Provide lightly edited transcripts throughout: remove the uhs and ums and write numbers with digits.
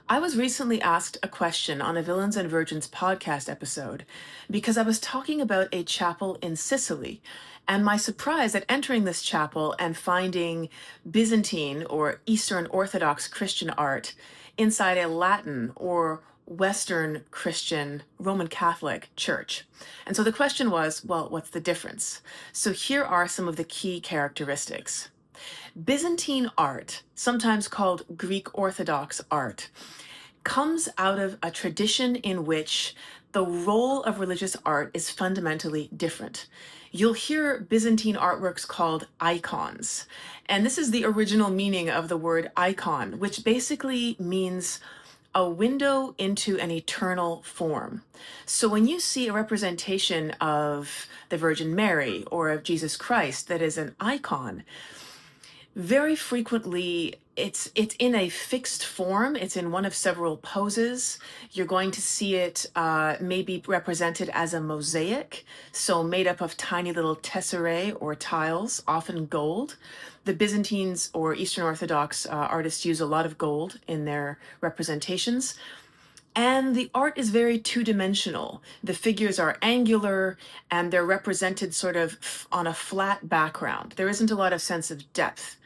I was recently asked a question on a Villains and Virgins podcast episode because I was talking about a chapel in Sicily and my surprise at entering this chapel and finding Byzantine or Eastern Orthodox Christian art inside a Latin or Western Christian Roman Catholic church. And so the question was, well, what's the difference? So here are some of the key characteristics. Byzantine art, sometimes called Greek Orthodox art, comes out of a tradition in which the role of religious art is fundamentally different. You'll hear Byzantine artworks called icons, and this is the original meaning of the word icon, which basically means a window into an eternal form. So when you see a representation of the Virgin Mary or of Jesus Christ that is an icon, very frequently it's in a fixed form. It's in one of several poses. You're going to see it maybe represented as a mosaic, so made up of tiny little tesserae or tiles, often gold. The Byzantines or Eastern Orthodox artists use a lot of gold in their representations. And the art is very two-dimensional. The figures are angular and they're represented sort of on a flat background. There isn't a lot of sense of depth.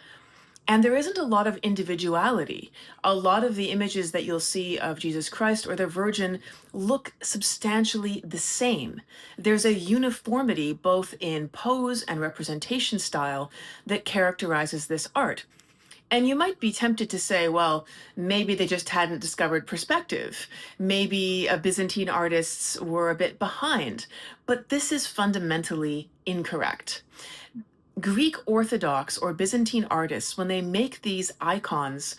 And there isn't a lot of individuality. A lot of the images that you'll see of Jesus Christ or the Virgin look substantially the same. There's a uniformity both in pose and representation style that characterizes this art. And you might be tempted to say, well, maybe they just hadn't discovered perspective. Maybe Byzantine artists were a bit behind. But this is fundamentally incorrect. Greek Orthodox or Byzantine artists, when they make these icons,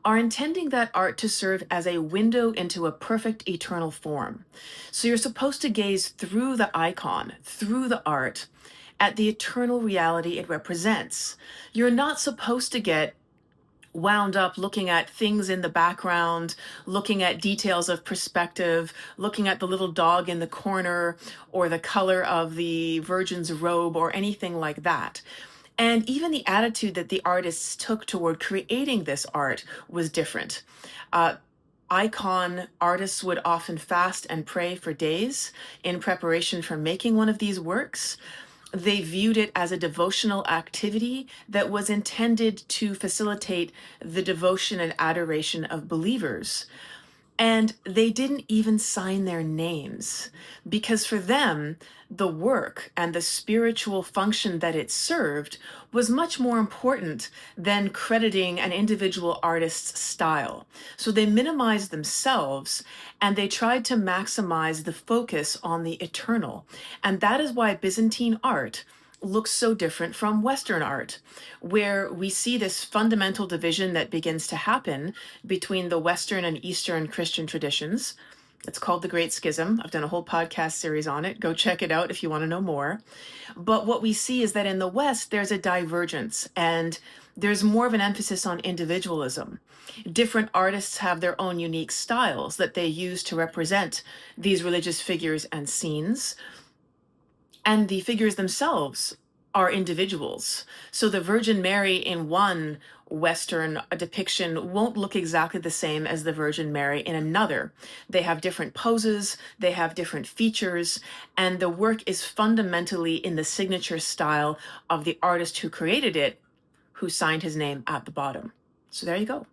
are intending that art to serve as a window into a perfect eternal form. So you're supposed to gaze through the icon, through the art, at the eternal reality it represents. You're not supposed to get wound up looking at things in the background, looking at details of perspective, looking at the little dog in the corner or the color of the Virgin's robe or anything like that. And even the attitude that the artists took toward creating this art was different. Icon artists would often fast and pray for days in preparation for making one of these works. They viewed it as a devotional activity that was intended to facilitate the devotion and adoration of believers. And they didn't even sign their names because for them, the work and the spiritual function that it served was much more important than crediting an individual artist's style. So they minimized themselves and they tried to maximize the focus on the eternal. And that is why Byzantine art looks so different from Western art, where we see this fundamental division that begins to happen between the Western and Eastern Christian traditions. It's called the Great Schism. I've done a whole podcast series on it. Go check it out if you want to know more. But what we see is that in the West, there's a divergence and there's more of an emphasis on individualism. Different artists have their own unique styles that they use to represent these religious figures and scenes. And the figures themselves are individuals. So the Virgin Mary in one Western depiction won't look exactly the same as the Virgin Mary in another. They have different poses, they have different features, and the work is fundamentally in the signature style of the artist who created it, who signed his name at the bottom. So there you go.